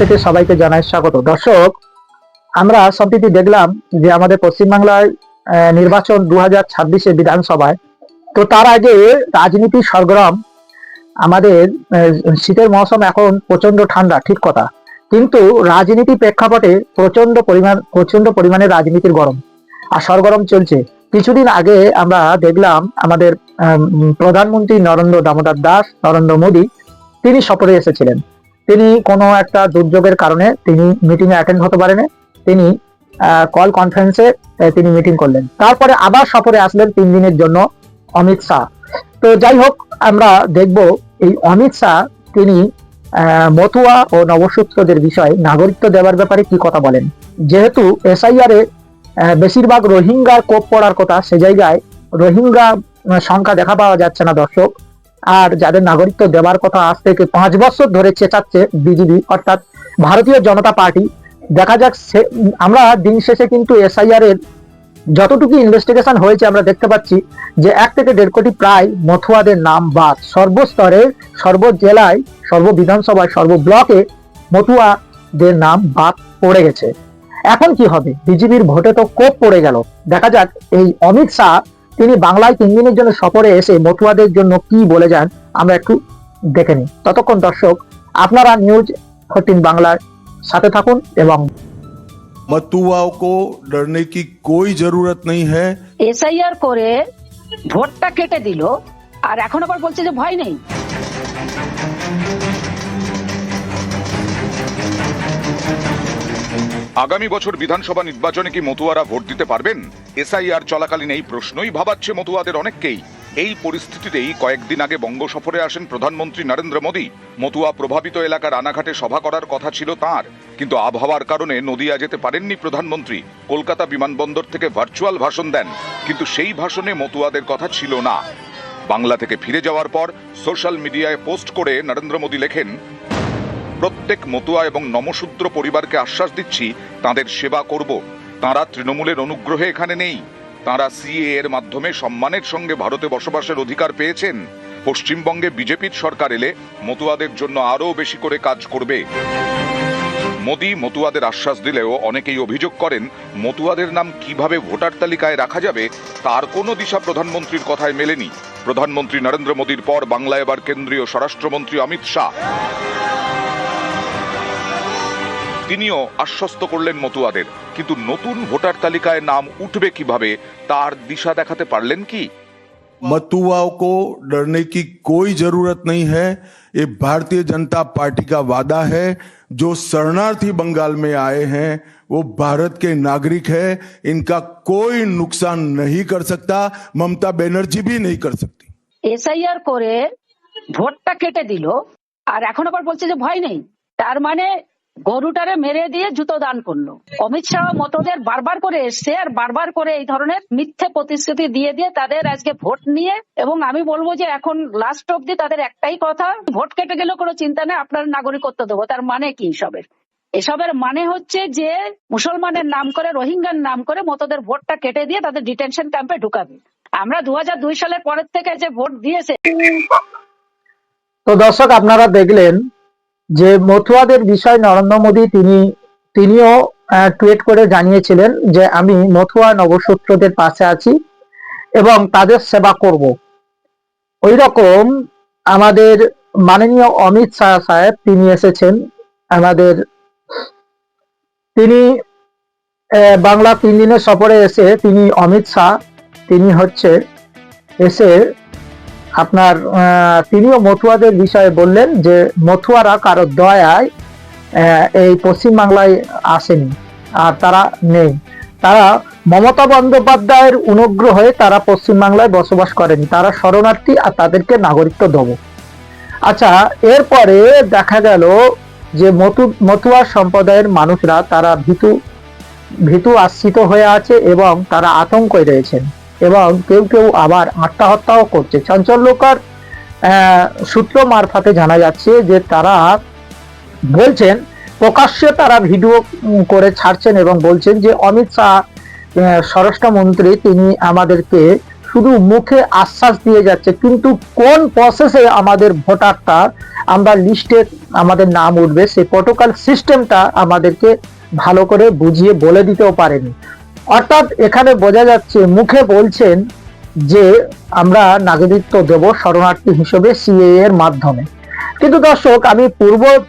থেকে সবাইকে জানাই স্বাগত। দর্শক, আমরা সম্প্রতি দেখলাম যে আমাদের পশ্চিমবাংলায় নির্বাচন 2026-এ বিধানসভায়। তো তার আগে রাজনীতি সরগরম। আমাদের শীতের মৌসুম, এখন প্রচন্ড ঠান্ডা, ঠিক কথা, কিন্তু রাজনীতি প্রেক্ষাপটে প্রচন্ড পরিমাণে রাজনীতির গরম আর সরগরম চলছে। কিছুদিন আগে আমরা দেখলাম আমাদের প্রধানমন্ত্রী নরেন্দ্র মোদী, তিনি সফরে এসেছিলেন। তিনি কোনো একটা দুর্যোগের কারণে তিনি মিটিং এ অ্যাটেন্ড হতে পারেন। তিনি কল কনফারেন্সে তিনি মিটিং করলেন। তারপরে আবার সফরে আসলেন 3 দিনের জন্য অমিত শাহ। তো যাই হোক, আমরা দেখব এই অমিত শাহ তিনি মতুয়া ও নবসূত্রদের বিষয়ে নাগরিকত্ব দেওয়ার ব্যাপারে কি কথা বলেন। যেহেতু SIR এ বেশিরভাগ রোহিঙ্গার কোপ পড়ার কথা, সে জায়গায় রোহিঙ্গা সংখ্যা দেখা পাওয়া যাচ্ছে না দর্শক। আর যাদের নাগরিকত্ব দেওয়ার কথা আজ থেকে 5 বছর ধরে চেঁচাচ্ছে বিজেপি, অর্থাৎ ভারতীয় জনতা পার্টি। দেখা যাক, আমরা দিন শেষে কিন্তু SIR এর যতটুকু ইনভেস্টিগেশন হয়েছে আমরা দেখতে পাচ্ছি যে 1 থেকে 1.5 কোটি প্রায় মথুয়াদের নাম বাদ। সর্বস্তরে, সর্ব জেলায়, সর্ব বিধানসভায়, সর্ব ব্লকে মথুয়াদের নাম বাদ পড়ে গেছে। এখন কি হবে? বিজেপির ভোটে তো কোপ পড়ে গেল। দেখা যাক এই অমিত শাহ তিনি বাংলায় 3 দিনের জন্য সফরে এসে মতুয়াদের জন্য কি বলে যান, আমরা একটু দেখে নিই। ততক্ষণ দর্শক, আপনারা নিউজ 14 বাংলার সাথে থাকুন এবং मतुआओं को डरने की कोई जरूरत नहीं है। SIR করে ভোটটা কেটে দিল, আর এখন আবার বলছে যে ভয় নেই। আগামী বছর বিধানসভা নির্বাচনে কি মতুয়ারা ভোট দিতে পারবেন? SIR চলাকালীন এই প্রশ্নই ভাবাচ্ছে মতুয়াদের অনেককেই। এই পরিস্থিতিতেই কয়েকদিন আগে বঙ্গ সফরে আসেন প্রধানমন্ত্রী নরেন্দ্র মোদী। মতুয়া প্রভাবিত এলাকার রানাঘাটে সভা করার কথা ছিল তাঁর, কিন্তু আবহাওয়ার কারণে নদিয়া যেতে পারেননি প্রধানমন্ত্রী। কলকাতা বিমানবন্দর থেকে ভার্চুয়াল ভাষণ দেন, কিন্তু সেই ভাষণে মতুয়াদের কথা ছিল না। বাংলা থেকে ফিরে যাওয়ার পর সোশ্যাল মিডিয়ায় পোস্ট করে নরেন্দ্র মোদী লেখেন, প্রত্যেক মতুয়া এবং নমশূদ্র পরিবারকে আশ্বাস দিচ্ছি, তাদের সেবা করব। তাঁরা তৃণমূলের অনুগ্রহে এখানে নেই। তাঁরা CAA এর মাধ্যমে সম্মানের সঙ্গে ভারতে বসবাসের অধিকার পেয়েছেন। পশ্চিমবঙ্গে বিজেপির সরকার এলে মতুয়াদের জন্য আরও বেশি করে কাজ করবে। মোদী মতুয়াদের আশ্বাস দিলেও অনেকেই অভিযোগ করেন, মতুয়াদের নাম কিভাবে ভোটার তালিকায় রাখা যাবে তার কোনো দিশা প্রধানমন্ত্রীর কথায় মেলেনি। প্রধানমন্ত্রী নরেন্দ্র মোদীর পর বাংলায় এবার কেন্দ্রীয় স্বরাষ্ট্রমন্ত্রী অমিত শাহ। তিনিও আশ্বস্ত করলেন মতুয়াদের, কিন্তু নতুন ভোটার তালিকায় নাম উঠবে কিভাবে তার দিশা দেখাতে পারলেন কি? मतुआओं को डरने की कोई जरूरत नहीं है। ये भारतीय जनता पार्टी का वादा है। जो शरणार्थी बंगाल में आए हैं वो भारत के नागरिक है, इनका कोई नुकसान नहीं कर सकता, ममता बनर्जी भी नहीं कर सकती। SIR করে ভোটটা কেটে দিল, আর এখন আবার বলছে যে ভয় নেই। তার মানে গরুটারে মেরে দিয়ে জুতো দান করলো। অমিত শাহ মতদের বারবার করে এসছে, আর বারবার করে এই ধরনের মিথ্যে প্রতিশ্রুতি দিয়ে দিয়ে তাদের আজকে ভোট নিয়ে, এবং আমি বলবো যে এখন লাস্ট অব্দি তাদের একটাই কথা, ভোট কেটে গেলেও কোনো চিন্তা নেই, আপনার নাগরিকত্ব দেবো। তার মানে কি এসবের মানে হচ্ছে যে মুসলমানের নাম করে, রোহিঙ্গার নাম করে মতদের ভোটটা কেটে দিয়ে তাদের ডিটেনশন ক্যাম্পে ঢুকাবে। আমরা 2002 সালের পরের থেকে যে ভোট দিয়েছে। তো দর্শক, আপনারা দেখলেন যে মতুয়াদের বিষয় নরেন্দ্র মোদী তিনিও টুইট করে জানিয়েছিলেন যে আমি মতুয়া নবসূত্রদের পাশে আছি এবং তাদের সেবা করব। ওই রকম আমাদের মাননীয় অমিত শাহ সাহেব, তিনি এসেছেন তিনি বাংলা 3 দিনের সফরে এসে অমিত শাহ তিনি এসে আপনার তিনিও মতুয়াদের বিষয়ে বললেন যে মতুয়ারা কারো দয়ায় এই পশ্চিমবাংলায় আসেনি, আর তারা নেই। তারা মমতা বন্দ্যোপাধ্যায়ের অনুগ্রহে তারা পশ্চিমবাংলায় বসবাস করেনি, তারা শরণার্থী, আর তাদেরকে নাগরিকত্ব দেব। আচ্ছা, এরপরে দেখা গেল যে মতুয়া সম্প্রদায়ের মানুষরা তারা ভীতু আশ্রিত হয়ে আছে এবং তারা আতঙ্কে রয়েছেন, এবং কেউ কেউ আবার আত্মহত্যাও করছে। চাঞ্চল্যকর সূত্র মারফতে জানা যাচ্ছে যে তারা বলছেন, প্রকাশ্যে তারা ভিডিও করে ছাড়ছেন এবং বলছেন যে অমিত শাহ স্বরাষ্ট্রমন্ত্রী তিনি আমাদেরকে শুধু মুখে আশ্বাস দিয়ে যাচ্ছে, কিন্তু কোন প্রসেসে আমাদের ভোটারটা আমরা লিস্টে আমাদের নাম উঠবে সেই প্রোটোকল সিস্টেমটা আমাদেরকে ভালো করে বুঝিয়ে বলে দিতেও পারেনি। অর্থাৎ এখানে বোঝা যাচ্ছে মুখে বলছেন যে আমরা নাগরিকত্ব দেব শরণার্থী হিসেবে সিএএ এর মাধ্যমে, কিন্তু দর্শক আমি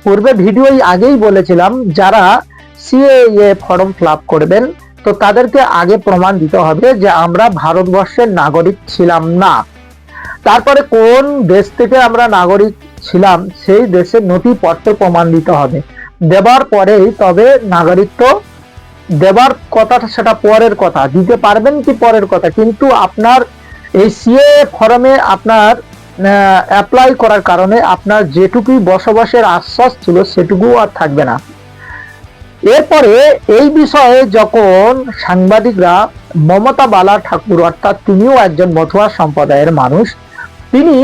পূর্বে ভিডিওই আগেই বলেছিলাম যারা সিএএ ফর্ম ফিল আপ করবেন তো তাদেরকে আগে প্রমাণ দিতে হবে যে আমরা ভারতবর্ষের নাগরিক ছিলাম না, তারপরে কোন দেশ থেকে আমরা নাগরিক ছিলাম সেই দেশের নথিপত্র প্রমাণ দিতে হবে, দেবার পরেই তবে নাগরিকত্ব দেবার কথাটা সেটা পরের কথা, দিতে পারবেন কি পরের কথা, কিন্তু আপনার এই সিএএ ফর্মে আপনার অ্যাপ্লাই করার কারণে আপনার যেটুকুই বসবাসের আশ্বাস ছিল সেটুকু আর থাকবে না। এরপরে এই বিষয়ে যখন সাংবাদিকরা মমতা বালা ঠাকুর অর্থাৎ তিনিও একজন মতুয়া সম্প্রদায়ের মানুষ, তিনি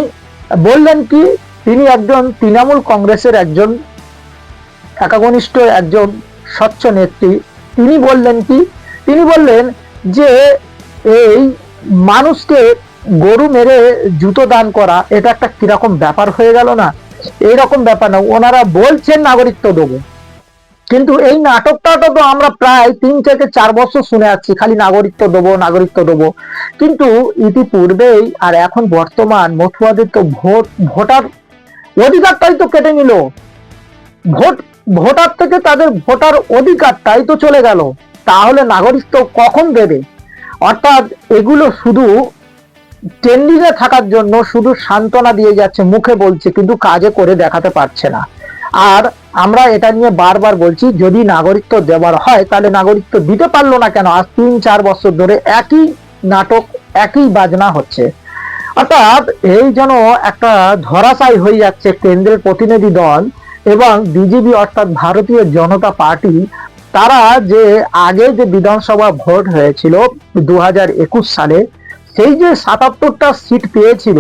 বললেন কি তিনি একজন তৃণমূল কংগ্রেসের একজন একাগনিষ্ঠ একজন স্বচ্ছ নেত্রী, তিনি বললেন কি তিনি বললেন যে এই মানুষকে গরু মেরে জুতো দান করা এটা একটা কিরকম ব্যাপার হয়ে গেল না, এইরকম ব্যাপার না, ওনারা বলছেন নাগরিকত্ব দেবো, কিন্তু এই নাটকটা তো আমরা প্রায় 3 থেকে 4 বছর শুনে আসছি খালি নাগরিকত্ব দেবো, কিন্তু ইতিপূর্বেই আর এখন বর্তমান মতুয়াদের তো ভোটার অধিকারটাই তো কেটে নিল, ভোটার থেকে তাদের ভোটার অধিকারটাই তো চলে গেল, তাহলে নাগরিকত্ব কখন দেবে? অর্থাৎ এগুলো শুধু ট্রেন্ডিংয়ে থাকার জন্য শুধু সান্ত্বনা দিয়ে যাচ্ছে, মুখে বলছে কিন্তু কাজে করে দেখাতে পারছে না। আর আমরা এটা নিয়ে বারবার বলছি যদি নাগরিকত্ব দেওয়ার হয় তাহলে নাগরিকত্ব দিতে পারলো না কেন? আজ 3-4 বছর ধরে একই নাটক একই বাজনা হচ্ছে। অর্থাৎ এই যেন একটা ধরাশায়ী হয়ে যাচ্ছে কেন্দ্রের প্রতিনিধি দল এবং বিজেপি অর্থাৎ ভারতীয় জনতা পার্টি, তারা যে আগে যে বিধানসভা ভোট হয়েছিল 2021 সালে সেই যে 77টা সিট পেয়েছিল,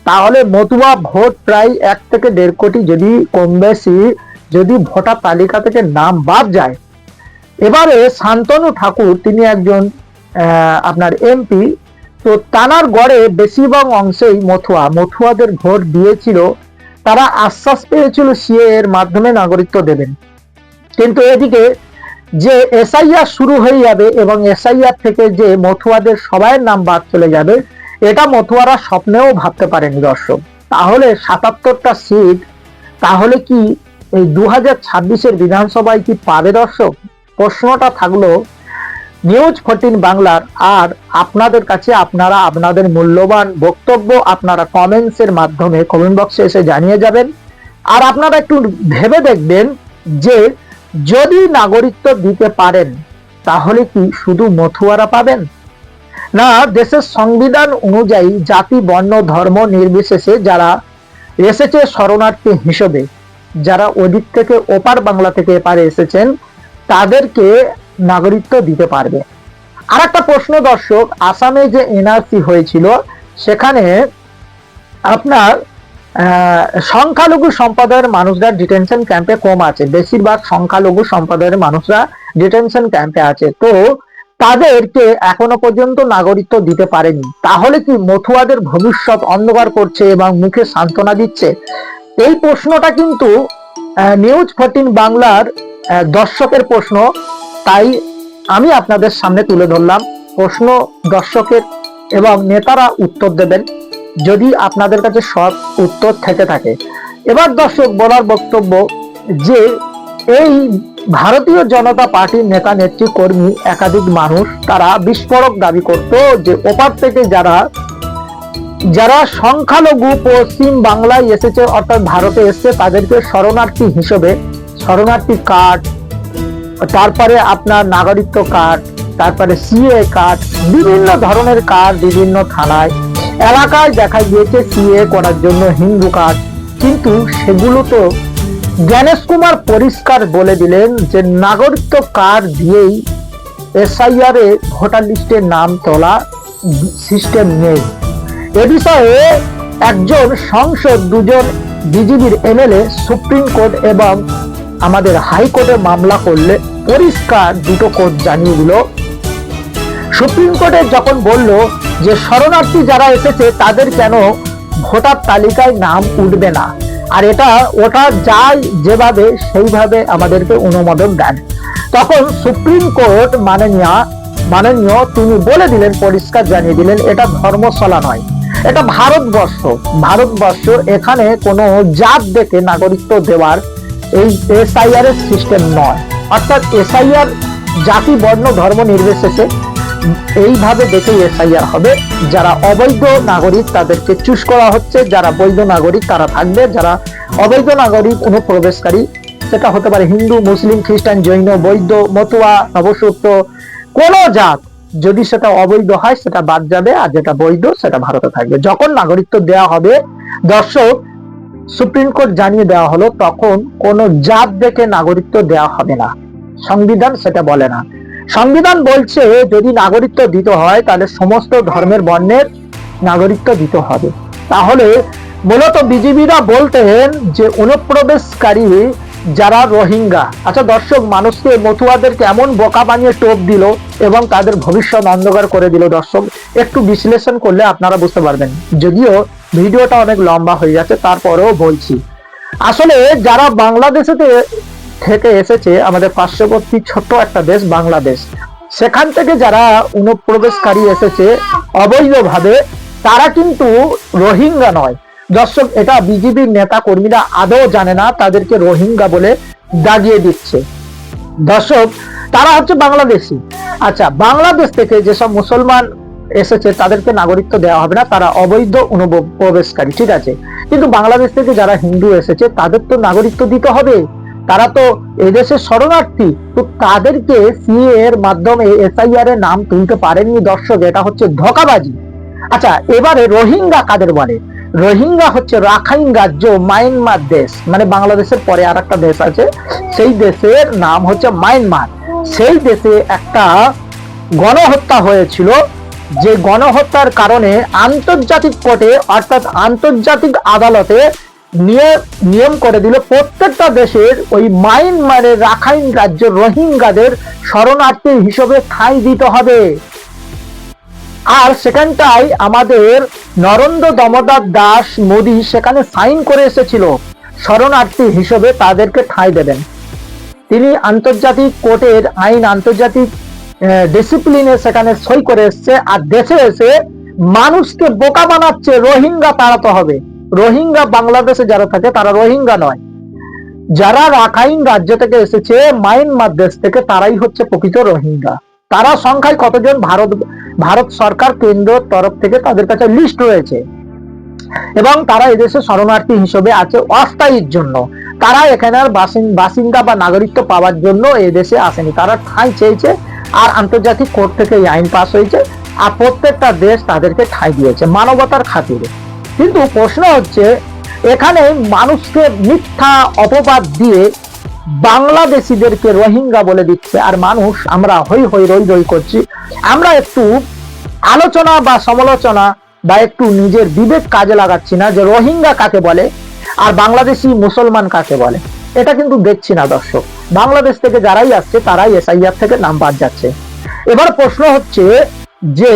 তাহলে মতুয়া ভোট প্রায় 1 থেকে 1.5 কোটি যদি কম বেশি যদি ভোটার তালিকা থেকে নাম বাদ যায়। এবারে শান্তনু ঠাকুর তিনি একজন আপনার এমপি, তো তানার গড়ে বেশিরভাগ অংশেই মতুয়াদের ভোট দিয়েছিল, তারা আশ্বাস পেয়েছিল সিএ এর মাধ্যমে নাগরিকত্ব দেবেন, কিন্তু এদিকে যে এসআইআর শুরু হয়ে যাবে এবং এসআইআর থেকে যে মতুয়াদের সবাইয়ের নাম বাদ চলে যাবে এটা মতুয়ারা স্বপ্নেও ভাবতে পারেনি দর্শক। তাহলে 77টা সিট তাহলে কি এই 2026-এর বিধানসভায় কি পাবে দর্শক? প্রশ্নটা থাকলো নিউজ 14 বাংলার। আর আপনাদের কাছে আপনারা আপনাদের মূল্যবান বক্তব্য আপনারা কমেন্টসের মাধ্যমে কমেন্ট বক্সে এসে জানিয়ে যাবেন। আর আপনারা একটু ভেবে দেখবেন যে যদি নাগরিকত্ব দিতে পারেন তাহলে কি শুধু মতুয়ারা পাবেন না দেশের সংবিধান অনুযায়ী জাতি বর্ণ ধর্ম নির্বিশেষে যারা এসেছে শরণার্থী হিসেবে, যারা ওদিক থেকে ওপার বাংলা থেকে এপারে এসেছেন তাদেরকে নাগরিকত্ব দিতে পারবে। আর একটা প্রশ্ন দর্শক, আসামে যে এনআরসি হয়েছিল সেখানে আপনার সংখ্যালঘু সম্প্রদায়ের মানুষরা ডিটেনশন ক্যাম্পে কম আছে, বেশিরভাগ সংখ্যালঘু সম্প্রদায়ের মানুষরা ডিটেনশন ক্যাম্পে আছে, তো তাদেরকে এখনো পর্যন্ত নাগরিকত্ব দিতে পারেনি। তাহলে কি মতুয়াদের ভবিষ্যৎ অন্ধকার করছে এবং মুখে সান্ত্বনা দিচ্ছে? এই প্রশ্নটা কিন্তু নিউজ 14 বাংলার দর্শকের প্রশ্ন, তাই আমি আপনাদের সামনে তুলে ধরলাম। প্রশ্ন দর্শকের এবং নেতারা উত্তর দেবেন যদি আপনাদের কাছে সব উত্তর থেকে থাকে। এবার দর্শক বলার বক্তব্য যে এই ভারতীয় জনতা পার্টির নেতা নেত্রী কর্মী একাধিক মানুষ তারা বিস্ফোরক দাবি করত যে ওপার থেকে যারা সংখ্যালঘু পশ্চিম বাংলায় এসেছে অর্থাৎ ভারতে এসেছে তাদেরকে শরণার্থী হিসেবে শরণার্থী কার্ড, তারপরে আপনার নাগরিকত্ব কার্ড, তারপরে সিএ কার্ড, বিভিন্ন ধরনের কার্ড বিভিন্ন থানায় এলাকায় দেখা গিয়েছে সিএ করার জন্য হিন্দু কার্ড, কিন্তু সেগুলো তো জ্ঞানেশ কুমার পরিষ্কার বলে দিলেন যে নাগরিকত্ব কার্ড দিয়েই এসআইআর এ ভোটার লিস্টে নাম তোলা সিস্টেম নেই। এ বিষয়ে একজন সংসদ, 2জন বিজেপির এমএলএ সুপ্রিম কোর্ট এবং আমাদের হাইকোর্টে মামলা করলে পরিষ্কার দুটো কোর্ট জানিয়ে দিল। সুপ্রিম কোর্টে যখন বলল যে শরণার্থী যারা এসেছে তাদের কেন ভোটার তালিকায় নাম উঠবে না, আর ওটা যায় যেভাবে সেইভাবে আমাদেরকে অনুমোদন দেন। তখন সুপ্রিম কোর্ট মাননীয় তিনি বলে দিলেন, পরিষ্কার জানিয়ে দিলেন, এটা ধর্মশালা নয়, এটা ভারতবর্ষ, এখানে কোনো জাত দেখে নাগরিকত্ব দেওয়ার এই এসআইআর এর সিস্টেম নয়। অর্থাৎ এসআইআর জাতি বর্ণ ধর্ম নির্বিশেষে এইভাবে দেখে এসআইআর হবে। যারা অবৈধ নাগরিক তাদেরকে চুজ করা হচ্ছে, যারা বৈধ নাগরিক তারা থাকবে, যারা অবৈধ নাগরিক অনুপ্রবেশকারী, সেটা হতে পারে হিন্দু, মুসলিম, খ্রিস্টান, জৈন, বৈদ্য, মতুয়া, নবসূত্র, কোন জাত যদি সেটা অবৈধ হয় সেটা বাদ যাবে, আর যেটা বৈধ সেটা ভারতে থাকবে। যখন নাগরিকত্ব দেওয়া হবে, দর্শক সুপ্রিম কোর্ট জানিয়ে দেওয়া হলো, তখন কোন জাত দেখে নাগরিকত্ব দেওয়া হবে না। সংবিধান সেটা বলে না। সংবিধান বলছে যদি নাগরিকত্ব দিতে হয় তাহলে সমস্ত ধর্মের বর্ণের নাগরিকত্ব দিতে হবে। তাহলে মূলত বিজেপিরা বলতেন যে অনুপ্রবেশকারী যারা রোহিঙ্গা, আচ্ছা দর্শক, মানুষকে মতুয়াদেরকে এমন বোকা বানিয়ে টোপ দিল এবং তাদের ভবিষ্যৎ অন্ধকার করে দিল। দর্শক, একটু বিশ্লেষণ করলে আপনারা বুঝতে পারবেন, যদিও ভিডিওটা অনেক লম্বা হয়ে যাচ্ছে, তারপরেও বলছি। আসলে যারা বাংলাদেশে থেকে এসেছে, আমাদের পার্শ্ববর্তী ছোট্ট একটা দেশ বাংলাদেশ, সেখান থেকে যারা অনুপ্রবেশকারী এসেছে অবৈধভাবে, তারা কিন্তু রোহিঙ্গা নয়। দর্শক, এটা বিজেপির নেতা কর্মীরা আদৌ জানে না, তাদেরকে রোহিঙ্গা বলে দাগিয়ে দিচ্ছে। দর্শক, তারা হচ্ছে বাংলাদেশি। আচ্ছা, বাংলাদেশ থেকে যেসব মুসলমান এসেছে তাদেরকে নাগরিকত্ব দেওয়া হবে না, তারা অবৈধ অনুপ্রবেশকারী, ঠিক আছে। কিন্তু বাংলাদেশ থেকে যারা হিন্দু এসেছে তাদের তো নাগরিকত্ব দিতে হবে, তারা তো এদেশের শরণার্থী, তো তাদেরকে সিএ এর মাধ্যমে এসআইআর এর নাম তুলতে পারেনি। দর্শক, এটা হচ্ছে ধোঁকাবাজি। আচ্ছা, এবারে রোহিঙ্গা কাদের বলে? রোহিঙ্গা হচ্ছে রাখাইন রাজ্য, মায়ানমার দেশ, মানে বাংলাদেশের পরে আর একটা দেশ আছে, সেই দেশের নাম হচ্ছে মায়ানমার। সেই দেশে একটা গণহত্যা হয়েছিল, যে গণহত্যার কারণে আন্তর্জাতিক কোর্টে অর্থাৎ আন্তর্জাতিক আদালতে নিয়ম করে দিল প্রত্যেকটা দেশের ওই মায়ানমারের রাখাইন রাজ্যের রোহিঙ্গাদের শরণার্থী হিসেবে ঠাঁই দিতে হবে। আর সেখানটাই আমাদের নরেন্দ্র দামোদর দাস মোদী সেখানে সাইন করে এসেছিল, শরণার্থী হিসেবে তাদেরকে ঠাঁই দেবেন। তিনি আন্তর্জাতিক কোর্টের আইন, আন্তর্জাতিক ডিসিপ্লিনে সেখানে সই করে এসছে, আর দেশে এসে মানুষকে বোকা বানাচ্ছে, রোহিঙ্গা তাড়াতে হবে। রোহিঙ্গা বাংলাদেশে যারা থাকে তারা রোহিঙ্গা নয়, যারা রাখাইন রাজ্য থেকে এসেছে মায়ানমার দেশ থেকে তারাই হচ্ছে প্রকৃত রোহিঙ্গা। তারা সংখ্যায় কতজন, ভারত সরকার কেন্দ্রের তরফ থেকে তাদের কাছে লিস্ট রয়েছে, এবং তারা এদেশে শরণার্থী হিসেবে আছে অস্থায়ীর জন্য। তারা এখানের বাসিন্দা বা নাগরিকত্ব পাওয়ার জন্য এদেশে আসেনি, তারা ঠাঁই চেয়েছে, আর আন্তর্জাতিক কোর্ট থেকে এই আইন পাস হয়েছে, আর প্রত্যেকটা দেশ তাদেরকে ঠাঁই দিয়েছে মানবতার খাতিরে। কিন্তু প্রশ্ন হচ্ছে, এখানে মানুষকে মিথ্যা অপবাদ দিয়ে বাংলাদেশিদেরকে রোহিঙ্গা বলে দিচ্ছে, আর মানুষ আমরা হই হই রই রই করছি। আমরা একটু আলোচনা বা সমালোচনা বা একটু নিজের বিবেক কাজে লাগাচ্ছি না, যে রোহিঙ্গা কাকে বলে আর বাংলাদেশি মুসলমান কাকে বলে, এটা কিন্তু দেখছি না। দর্শক, বাংলাদেশ থেকে যারাই আসছে তারাই এসআইআর থেকে নাম বাদ যাচ্ছে। এবার প্রশ্ন হচ্ছে যে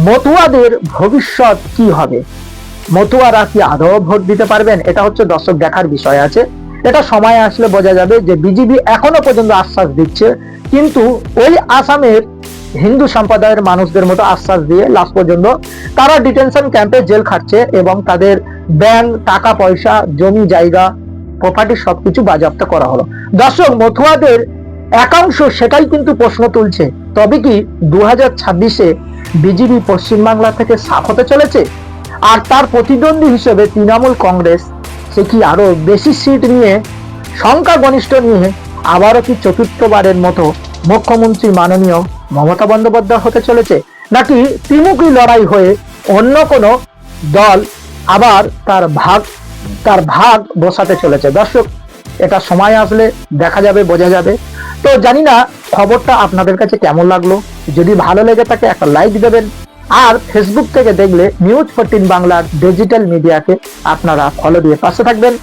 মতুয়াদের ভবিষ্যৎ কি হবে? মতুয়ারা কি আদৌ ভোট দিতে পারবেন? এটা হচ্ছে দর্শক দেখার বিষয় আছে, এটা সময় আসলে বোঝা যাবে। যে বিজেপি এখনো পর্যন্ত আশ্বাস দিচ্ছে, কিন্তু ওই আসামের হিন্দু সম্প্রদায়ের মানুষদের মতো আশ্বাস দিয়ে লাস্ট পর্যন্ত তারা ডিটেনশন ক্যাম্পে জেল খাটছে, এবং তাদের ব্যাংক, টাকা পয়সা, জমি জায়গা, প্রপার্টি সবকিছু বাজেয়াপ্ত করা হলো। দর্শক, মতুয়াদের একাংশ সেটাই কিন্তু প্রশ্ন তুলছে, তবে কি 2026-এ বিজেপি পশ্চিমবাংলা থেকে সাফ হতে চলেছে? আর তার প্রতিদ্বন্দ্বী হিসেবে তৃণমূল কংগ্রেস, সে কি আরো বেশি সিট নিয়ে, সংখ্যাগরিষ্ঠ নিয়ে আবারও কি চতুর্থবারের মতো মুখ্যমন্ত্রী মাননীয় মমতা বন্দ্যোপাধ্যায় হতে চলেছে, নাকি ত্রিমুখী লড়াই হয়ে অন্য কোনো দল আবার তার ভাগ বসাতে চলেছে? দর্শক, এটা সময় আসলে দেখা যাবে, বোঝা যাবে। তো জানি না খবরটা আপনাদের কাছে কেমন লাগলো, যদি ভালো লেগে থাকে একটা লাইক দেবেন, আর ফেসবুক থেকে দেখলে নিউজ 14 বাংলার ডিজিটাল মিডিয়াকে আপনারা ফলো দিয়ে পাশে থাকবেন।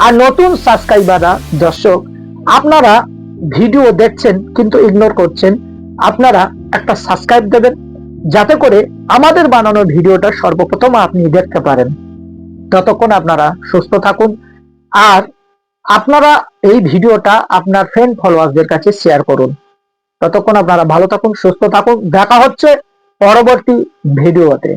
আর নতুন সাবস্ক্রাইবাররা, দর্শক আপনারা ভিডিও দেখছেন কিন্তু ইগনোর করছেন, আপনারা একটা সাবস্ক্রাইব দেবেন, যাতে করে আমাদের বানানো ভিডিওটা সর্বপ্রথম আপনি দেখতে পারেন। ততক্ষণ আপনারা সুস্থ থাকুন, আর আপনারা এই ভিডিওটা আপনার ফ্রেন্ড ফলোয়ারদের কাছে শেয়ার করুন। ততক্ষণ আপনারা ভালো থাকুন, সুস্থ থাকুন। দেখা হচ্ছে পরবর্তী ভিডিওতে।